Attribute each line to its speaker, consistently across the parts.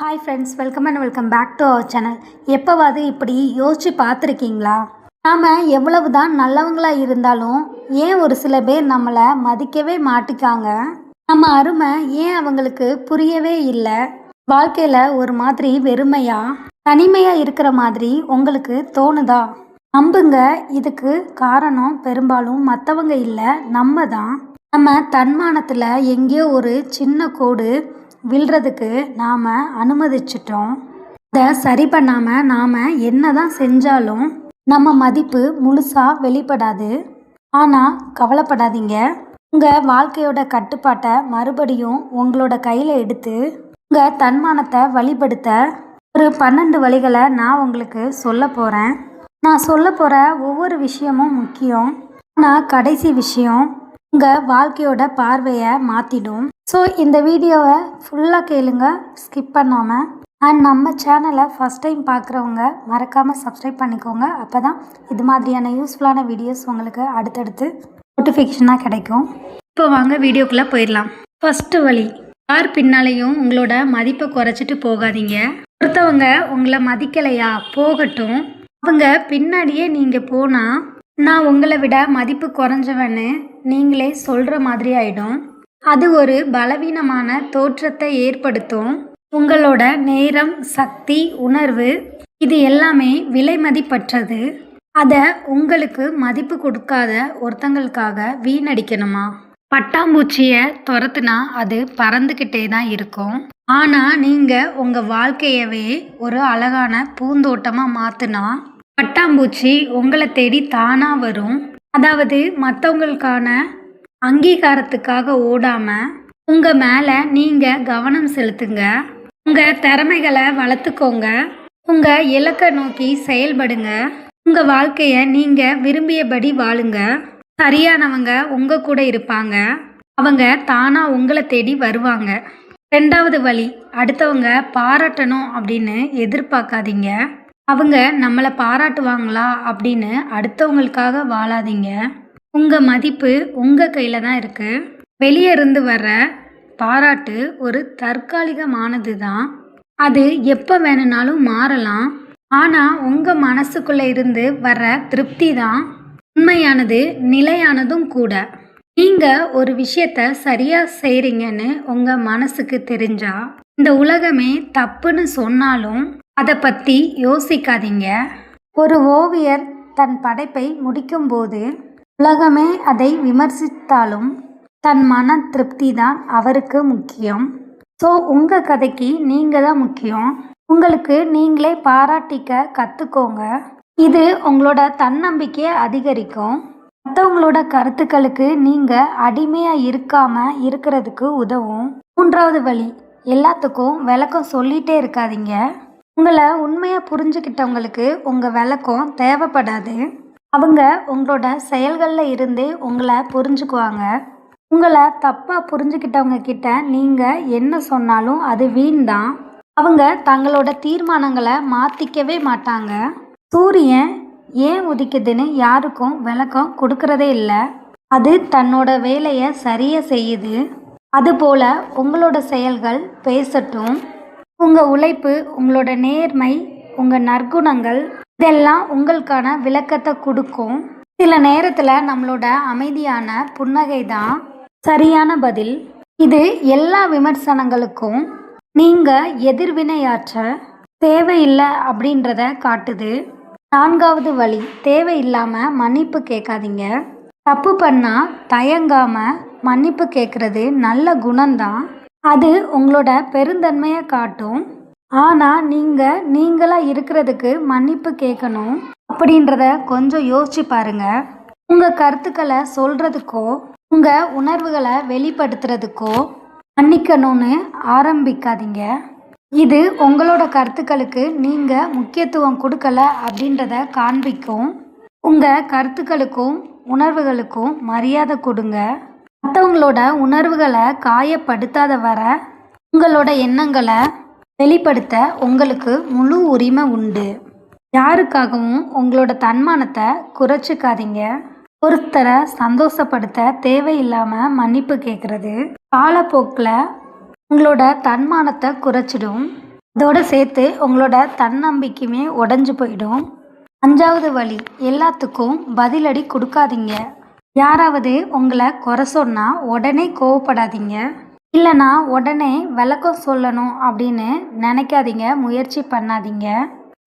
Speaker 1: Hi friends, welcome and welcome back to our channel. எப்போவாது இப்படி யோசித்து பார்த்துருக்கீங்களா? நாம் எவ்வளவு தான் நல்லவங்களாக இருந்தாலும் ஏன் ஒரு சில பேர் நம்மளை மதிக்கவே மாட்டிக்காங்க? நம்ம அருமை ஏன் அவங்களுக்கு புரியவே இல்லை? வாழ்க்கையில் ஒரு மாதிரி வெறுமையாக தனிமையாக இருக்கிற மாதிரி உங்களுக்கு தோணுதா? நம்புங்க, இதுக்கு காரணம் பெரும்பாலும் மற்றவங்க இல்லை, நம்ம தான். நம்ம தன்மானத்தில் எங்கேயோ ஒரு சின்ன கோடு விழுறதுக்கு நாம் அனுமதிச்சிட்டோம். அதை சரி பண்ணாமல் நாம் என்ன தான் செஞ்சாலும் நம்ம மதிப்பு முழுசாக வெளிப்படாது. ஆனால் கவலைப்படாதீங்க, உங்கள் வாழ்க்கையோட கட்டுப்பாட்டை மறுபடியும் உங்களோட கையில் எடுத்து உங்கள் தன்மானத்தை வழிபடுத்த ஒரு 12 வழிகளை நான் உங்களுக்கு சொல்ல போகிறேன். நான் சொல்ல போகிற ஒவ்வொரு விஷயமும் முக்கியம், ஆனால் கடைசி விஷயம் உங்கள் வாழ்க்கையோட பார்வையை மாற்றிடும். ஸோ இந்த வீடியோவை ஃபுல்லாக கேளுங்க, ஸ்கிப் பண்ணாமல். அண்ட் நம்ம சேனலை ஃபஸ்ட் டைம் பார்க்குறவங்க மறக்காமல் சப்ஸ்கிரைப் பண்ணிக்கோங்க. அப்போ தான் இது மாதிரியான யூஸ்ஃபுல்லான வீடியோஸ் உங்களுக்கு அடுத்தடுத்து நோட்டிஃபிகேஷனாக கிடைக்கும். இப்போ வாங்க வீடியோக்குள்ளே போயிடலாம். ஃபஸ்ட்டு வழி, யார் பின்னாலேயும் உங்களோட மதிப்பை குறைச்சிட்டு போகாதீங்க. ஒருத்தவங்க உங்களை மதிக்கலையா, போகட்டும். அவங்க பின்னாடியே நீங்கள் போனால் நான் உங்களை விட மதிப்பு குறைஞ்சவன்னு நீங்களே சொல்கிற மாதிரி ஆகிடும். அது ஒரு பலவீனமான தோற்றத்தை ஏற்படுத்தும். உங்களோட நேரம், சக்தி, உணர்வு இது எல்லாமே விலை மதிப்பற்றது. அதை உங்களுக்கு மதிப்பு கொடுக்காத ஒருத்தங்களுக்காக வீணடிக்கணுமா? பட்டாம்பூச்சியை துரத்துனா அது பறந்துக்கிட்டே தான் இருக்கும். ஆனால் நீங்கள் உங்கள் வாழ்க்கையவே ஒரு அழகான பூந்தோட்டமாக மாற்றினா பட்டாம்பூச்சி உங்களை தேடி தானாக வரும். அதாவது மற்றவங்களுக்கான அங்கீகாரத்துக்காக ஓடாமல் உங்கள் மேலே நீங்கள் கவனம் செலுத்துங்க. உங்கள் திறமைகளை வளர்த்துக்கோங்க. உங்கள் இலக்கை நோக்கி செயல்படுங்க. உங்கள் வாழ்க்கையை நீங்கள் விரும்பியபடி வாழுங்க. சரியானவங்க உங்கள் கூட இருப்பாங்க. அவங்க தானாக உங்களை தேடி வருவாங்க. 2வது வழி, அடுத்தவங்க பாராட்டணும் அப்படின்னு எதிர்பார்க்காதீங்க. அவங்க நம்மளை பாராட்டுவாங்களா அப்படின்னு அடுத்தவங்களுக்காக வாழாதீங்க. உங்கள் மதிப்பு உங்கள் கையில் தான் இருக்குது. வெளியே இருந்து வர்ற பாராட்டு ஒரு தற்காலிகமானது தான். அது எப்போ வேணும்னாலும் மாறலாம். ஆனால் உங்கள் மனசுக்குள்ளே இருந்து வர்ற திருப்தி தான் உண்மையானது, நிலையானதும் கூட. நீங்கள் ஒரு விஷயத்த சரியாக செய்கிறீங்கன்னு உங்கள் மனசுக்கு தெரிஞ்சா இந்த உலகமே தப்புன்னு சொன்னாலும் அதை பற்றி யோசிக்காதீங்க. ஒரு ஓவியர் தன் படைப்பை முடிக்கும்போது உலகமே அதை விமர்சித்தாலும் தன் மன திருப்தி தான் அவருக்கு முக்கியம். ஸோ உங்கள் கதைக்கு நீங்கள் தான் முக்கியம். உங்களுக்கு நீங்களே பாராட்டிக்க கற்றுக்கோங்க. இது உங்களோட தன்னம்பிக்கையை அதிகரிக்கும். மற்றவங்களோட கருத்துக்களுக்கு நீங்கள் அடிமையாக இருக்காமல் இருக்கிறதுக்கு உதவும். 3வது வழி, எல்லாத்துக்கும் விளக்கம் சொல்லிகிட்டே இருக்காதீங்க. உங்களை உண்மையாக புரிஞ்சுக்கிட்டவங்களுக்கு உங்கள் விளக்கம் தேவைப்படாது. அவங்க உங்களோட செயல்களில் இருந்தே உங்களை புரிஞ்சுக்குவாங்க. உங்களை தப்பாக புரிஞ்சுக்கிட்டவங்க கிட்ட நீங்கள் என்ன சொன்னாலும் அது வீண் தான். அவங்க தங்களோட தீர்மானங்களை மாற்றிக்கவே மாட்டாங்க. சூரியன் ஏன் உதிக்குதுன்னு யாருக்கும் விளக்கம் கொடுக்கறதே இல்லை. அது தன்னோட வேலையை சரியாக செய்யுது. அதுபோல் உங்களோட செயல்கள் பேசட்டும். உங்கள் உழைப்பு, உங்களோட நேர்மை, உங்கள் நற்குணங்கள் இதெல்லாம் உங்களுக்கான விளக்கத்தை கொடுக்கும். சில நேரத்தில் நம்மளோட அமைதியான புன்னகை தான் சரியான பதில். இது எல்லா விமர்சனங்களுக்கும் நீங்கள் எதிர்வினையாற்ற தேவையில்லை அப்படின்றத காட்டுது. 4வது வழி, தேவையில்லாமல் மன்னிப்பு கேட்காதீங்க. தப்பு பண்ணால் தயங்காமல் மன்னிப்பு கேட்குறது நல்ல குணம்தான். அது உங்களோட பெருந்தன்மையை காட்டும். ஆனால் நீங்களாக இருக்கிறதுக்கு மன்னிப்பு கேட்கணும் அப்படின்றத கொஞ்சம் யோசிச்சு பாருங்கள். உங்கள் கருத்துக்களை சொல்கிறதுக்கோ உங்கள் உணர்வுகளை வெளிப்படுத்துறதுக்கோ மன்னிக்கணும்னு ஆரம்பிக்காதீங்க. இது உங்களோட கருத்துக்களுக்கு நீங்கள் முக்கியத்துவம் கொடுக்கல அப்படின்றத காண்பிக்கும். உங்கள் கருத்துக்களுக்கும் உணர்வுகளுக்கும் மரியாதை கொடுங்க. மற்றவங்களோட உணர்வுகளை காயப்படுத்தாத வர உங்களோட எண்ணங்களை வெளிப்படுத்த உங்களுக்கு முழு உரிமை உண்டு. யாருக்காகவும் உங்களோட தன்மானத்தை குறைச்சிக்காதீங்க. ஒருத்தரை சந்தோஷப்படுத்த தேவையில்லாமல் மன்னிப்பு கேட்குறது காலப்போக்கில் உங்களோட தன்மானத்தை குறைச்சிடும். அதோடு சேர்த்து உங்களோட தன்னம்பிக்கையுமே உடஞ்சி போயிடும். 5வது வழி, எல்லாத்துக்கும் பதிலடி கொடுக்காதீங்க. யாராவது உங்களை குறை சொன்னால் உடனே கோவப்படாதீங்க. இல்லைனா உடனே விளக்கம் சொல்லணும் அப்படின்னு நினைக்காதீங்க, முயற்சி பண்ணாதீங்க.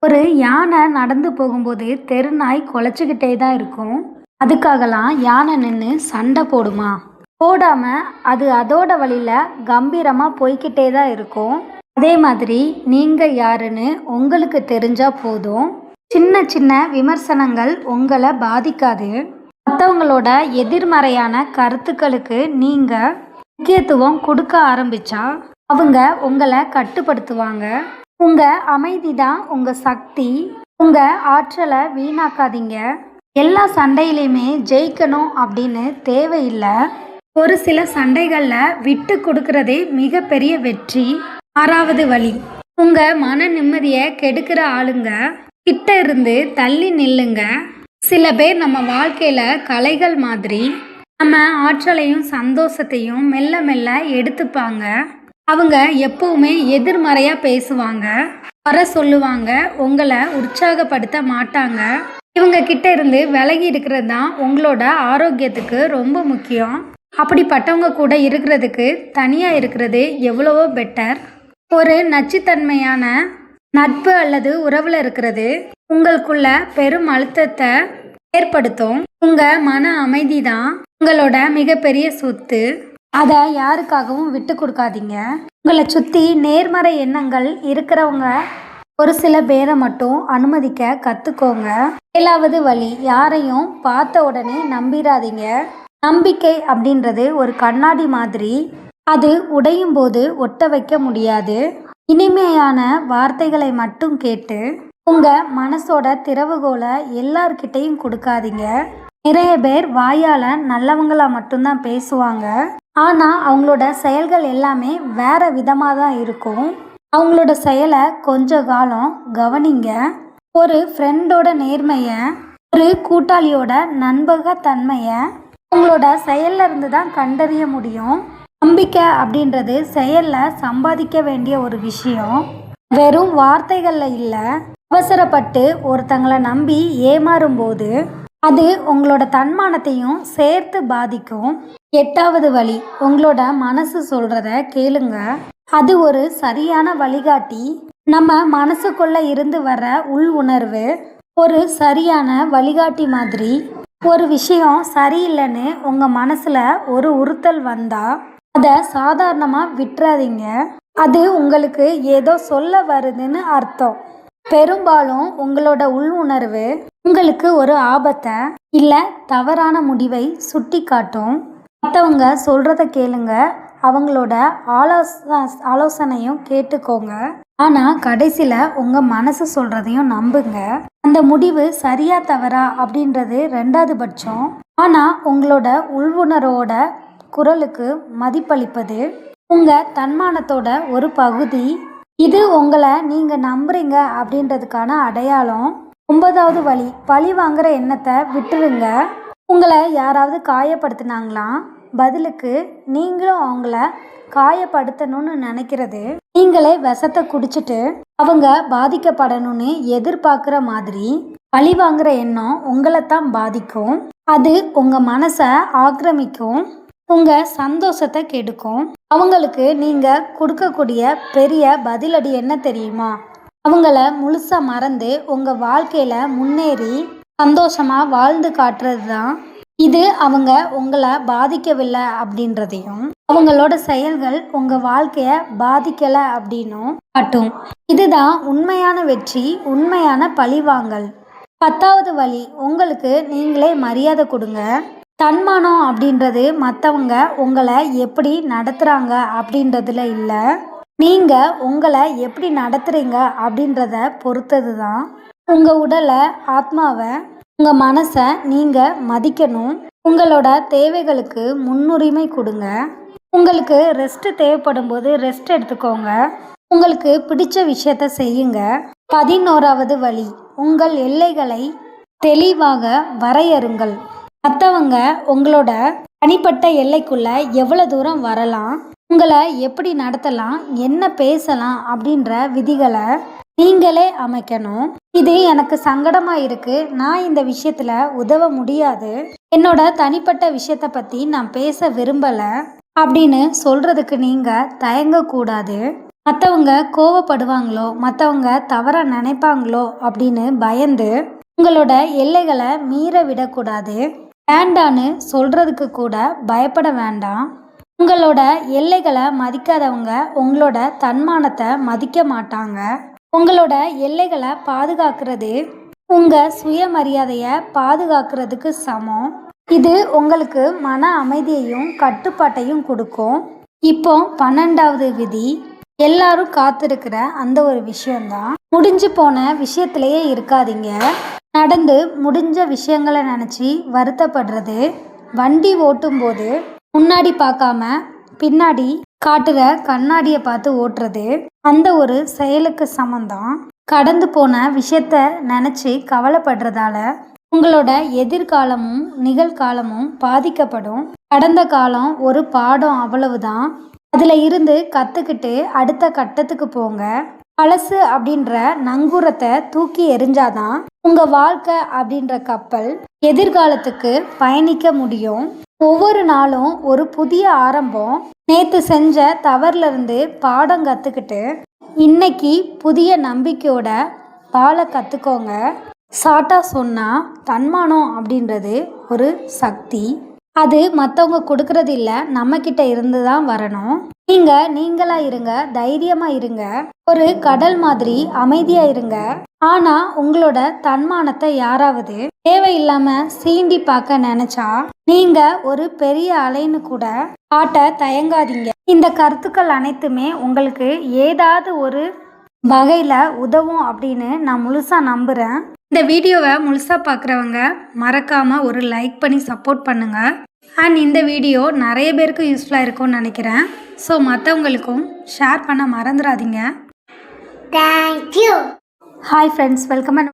Speaker 1: ஒரு யானை நடந்து போகும்போது தெருநாய் குலைச்சிக்கிட்டே தான் இருக்கும். அதுக்காகலாம் யானை நின்று சண்டை போடுமா? போடாமல் அது அதோட வழியில் கம்பீரமாக போய்கிட்டே தான் இருக்கும். அதே மாதிரி நீங்கள் யாருன்னு உங்களுக்கு தெரிஞ்சால் போதும். சின்ன சின்ன விமர்சனங்கள் உங்களை பாதிக்காது. மற்றவங்களோட எதிர்மறையான கருத்துக்களுக்கு நீங்கள் முக்கியத்துவம் கொடுக்க ஆரம்பித்தா அவங்க உங்களை கட்டுப்படுத்துவாங்க. உங்கள் அமைதி தான் உங்கள் சக்தி. உங்கள் ஆற்றலை வீணாக்காதீங்க. எல்லா சண்டையிலையுமே ஜெயிக்கணும் அப்படின்னு தேவையில்லை. ஒரு சில சண்டைகளில் விட்டு கொடுக்கறதே மிகப்பெரிய வெற்றி. 6வது வழி, உங்கள் மன நிம்மதியை கெடுக்கிற ஆளுங்க கிட்ட இருந்து தள்ளி நில்லுங்க. சில பேர் நம்ம வாழ்க்கையில் கலைகள் மாதிரி நம்ம ஆற்றலையும் சந்தோஷத்தையும் மெல்ல மெல்ல எடுத்துப்பாங்க. அவங்க எப்பவுமே எதிர்மறையாக பேசுவாங்க, வர சொல்லுவாங்க, உங்களை உற்சாகப்படுத்த மாட்டாங்க. இவங்க கிட்ட இருந்து விலகி இருக்கிறது தான் உங்களோட ஆரோக்கியத்துக்கு ரொம்ப முக்கியம். அப்படிப்பட்டவங்க கூட இருக்கிறதுக்கு தனியாக இருக்கிறது எவ்வளவோ பெட்டர். ஒரு நச்சுத்தன்மையான நட்பு அல்லது உறவில் இருக்கிறது உங்களுக்குள்ள பெரும் அழுத்தத்தை ஏற்படுத்தும். உங்கள் மன அமைதி தான் உங்களோட மிகப்பெரிய சொத்து. அதை யாருக்காகவும் விட்டு கொடுக்காதீங்க. உங்களை சுற்றி நேர்மறை எண்ணங்கள் இருக்கிறவங்க ஒரு சில பேரை மட்டும் அனுமதிக்க கற்றுக்கோங்க. 7வது வழி, யாரையும் பார்த்த உடனே நம்பிடாதீங்க. நம்பிக்கை அப்படின்றது ஒரு கண்ணாடி மாதிரி. அது உடையும் போது ஒட்ட வைக்க முடியாது. இனிமையான வார்த்தைகளை மட்டும் கேட்டு உங்கள் மனசோட திறவுகோலை எல்லார்கிட்டையும் கொடுக்காதீங்க. நிறைய பேர் வாயால் நல்லவங்களா மட்டும்தான் பேசுவாங்க. ஆனால் அவங்களோட செயல்கள் எல்லாமே வேற விதமாக தான் இருக்கும். அவங்களோட செயலை கொஞ்ச காலம் கவனிங்க. ஒரு ஃப்ரெண்டோட நேர்மையை, ஒரு கூட்டாளியோட நண்பகத்தன்மையை உங்களோட செயல்ல இருந்து தான் கண்டறிய முடியும். நம்பிக்கை அப்படின்றது செயலில் சம்பாதிக்க வேண்டிய ஒரு விஷயம், வெறும் வார்த்தைகளில் இல்லை. அவசரப்பட்டு ஒருத்தங்களை நம்பி ஏமாறும்போது அது உங்களோட தன்மானத்தையும் சேர்த்து பாதிக்கும். 8வது வழி, உங்களோட மனசு சொல்கிறத கேளுங்க. அது ஒரு சரியான வழிகாட்டி. நம்ம மனசுக்குள்ளே இருந்து வர உள் உணர்வு ஒரு சரியான வழிகாட்டி மாதிரி. ஒரு விஷயம் சரியில்லைன்னு உங்கள் மனசில் ஒரு உறுத்தல் வந்தால் அதை சாதாரணமாக விட்டுறாதீங்க. அது உங்களுக்கு ஏதோ சொல்ல வருதுன்னு அர்த்தம். பெரும்பாலும் உங்களோட உள் உணர்வு உங்களுக்கு ஒரு ஆபத்தை இல்லை தவறான முடிவை சுட்டி காட்டும். மற்றவங்க சொல்கிறத கேளுங்க, அவங்களோட ஆலோசனையும் கேட்டுக்கோங்க. ஆனால் கடைசியில் உங்கள் மனசு சொல்கிறதையும் நம்புங்க. அந்த முடிவு சரியா தவறா அப்படின்றது 2வது பட்சம். ஆனால் உங்களோட உள்வுணர்வோட குரலுக்கு மதிப்பளிப்பது உங்கள் தன்மானத்தோட ஒரு பகுதி. இது உங்களை நீங்கள் நம்புறீங்க அப்படின்றதுக்கான அடையாளம். 9வது வழி, பழி வாங்குற எண்ணத்தை விட்டுருங்க. உங்களை யாராவது காயப்படுத்தினாங்களாம், பதிலுக்கு நீங்களும் அவங்கள காயப்படுத்தணும்னு நினைக்கிறது. நீங்களே விஷத்தை குடிச்சிட்டு அவங்க பாதிக்கப்படணும்னு எதிர்பார்க்குற மாதிரி பழி வாங்குற எண்ணம் உங்களை தான் பாதிக்கும். அது உங்கள் மனசை ஆக்கிரமிக்கும், உங்கள் சந்தோஷத்தை கெடுக்கும். அவங்களுக்கு நீங்கள் கொடுக்கக்கூடிய பெரிய பதிலடி என்ன தெரியுமா? அவங்கள முழுசாக மறந்து உங்கள் வாழ்க்கையில் முன்னேறி சந்தோஷமாக வாழ்ந்து காட்டுறது தான். இது அவங்க உங்களை பாதிக்கவில்லை அப்படின்றதையும் அவங்களோட செயல்கள் உங்கள் வாழ்க்கையை பாதிக்கலை அப்படின்னும் காட்டும். இதுதான் உண்மையான வெற்றி, உண்மையான பழிவாங்கல். 10வது வழி, உங்களுக்கு நீங்களே மரியாதை கொடுங்க. தன்மானம் அப்படின்றது மற்றவங்க உங்களை எப்படி நடத்துகிறாங்க அப்படின்றதுல இல்லை, நீங்கள் உங்களை எப்படி நடத்துகிறீங்க அப்படின்றத பொறுத்தது தான். உங்கள் உடலை, ஆத்மாவை, உங்கள் மனசை நீங்கள் மதிக்கணும். உங்களோட தேவைகளுக்கு முன்னுரிமை கொடுங்க. உங்களுக்கு ரெஸ்ட் தேவைப்படும் போது ரெஸ்ட் எடுத்துக்கோங்க. உங்களுக்கு பிடிச்ச விஷயத்த செய்யுங்க. 11வது வழி, உங்கள் எல்லைகளை தெளிவாக வரையறுங்கள். மற்றவங்க உங்களோட தனிப்பட்ட எல்லைக்குள்ள எவ்வளோ தூரம் வரலாம், உங்களை எப்படி நடத்தலாம், என்ன பேசலாம் அப்படின்ற விதிகளை நீங்களே அமைக்கணும். இது எனக்கு சங்கடமா இருக்கு, நான் இந்த விஷயத்துல உதவ முடியாது, என்னோட தனிப்பட்ட விஷயத்தை பத்தி நான் பேச விரும்பல அப்படின்னு சொல்றதுக்கு நீங்க தயங்கக்கூடாது. மற்றவங்க கோவப்படுவாங்களோ, மற்றவங்க தவற நினைப்பாங்களோ அப்படின்னு பயந்து உங்களோட எல்லைகளை மீற விடக்கூடாது. வேண்டான்னு சொல்றதுக்கு கூட பயப்பட வேண்டாம். உங்களோட எல்லைகளை மதிக்காதவங்க உங்களோட தன்மானத்தை மதிக்க மாட்டாங்க. உங்களோட எல்லைகளை பாதுகாக்கிறது உங்கள் சுயமரியாதையை பாதுகாக்கிறதுக்கு சமம். இது உங்களுக்கு மன அமைதியையும் கட்டுப்பாட்டையும் கொடுக்கும். இப்போ 12வது விதி, எல்லாரும் காத்திருக்கிற அந்த ஒரு விஷயம்தான். முடிஞ்சு போன விஷயத்திலேயே இருக்காதீங்க. நடந்து முடிஞ்ச விஷயங்களை நினச்சி வருத்தப்படுறது, வண்டி ஓட்டும்போது முன்னாடி பார்க்காம பின்னாடி காட்டுற கண்ணாடியை பார்த்து ஓட்டுறது, அந்த ஒரு செயலுக்கு சமந்தான். கடந்து போன விஷயத்த நினச்சி கவலைப்படுறதால உங்களோட எதிர்காலமும் நிகழ்காலமும் பாதிக்கப்படும். கடந்த காலம் ஒரு பாடம், அவ்வளவுதான். அதில் இருந்து கற்றுக்கிட்டு அடுத்த கட்டத்துக்கு போங்க. பழசு அப்படின்ற நங்கூரத்தை தூக்கி எறிஞ்சாதான் உங்கள் வாழ்க்கை அப்படின்ற கப்பல் எதிர்காலத்துக்கு பயணிக்க முடியும். ஒவ்வொரு நாளும் ஒரு புதிய ஆரம்பம். நேற்று செஞ்ச தவறிலிருந்து பாடம் கற்றுக்கிட்டு இன்னைக்கு புதிய நம்பிக்கையோட வாழ கற்றுக்கோங்க. ஷார்ட்டாக சொன்னால், தன்மானம் அப்படின்றது ஒரு சக்தி. அது மற்றவங்க கொடுக்கறது இல்லை, நம்மக்கிட்ட இருந்து தான் வரணும். நீங்கள் நீங்களாக இருங்க, தைரியமாக இருங்க, ஒரு கடல் மாதிரி அமைதியாக இருங்க. ஆனால் உங்களோட தன்மானத்தை யாராவது தேவையில்லாமல் சீண்டி பார்க்க நினச்சா நீங்கள் ஒரு பெரிய அலைன்னு கூட காட்ட தயங்காதீங்க. இந்த கருத்துக்கள் அனைத்துமே உங்களுக்கு ஏதாவது ஒரு வகையில் உதவும் அப்படின்னு நான் முழுசாக நம்புகிறேன். இந்த வீடியோவை முழுசாக பார்க்குறவங்க மறக்காமல் ஒரு லைக் பண்ணி சப்போர்ட் பண்ணுங்கள். அண்ட் இந்த வீடியோ நிறைய பேருக்கு யூஸ்ஃபுல்லாக இருக்கும்னு நினைக்கிறேன். ஸோ மற்றவங்களுக்கும் ஷேர் பண்ண மறந்துடாதீங்க.
Speaker 2: தேங்க்யூ.
Speaker 1: Hi friends, welcome.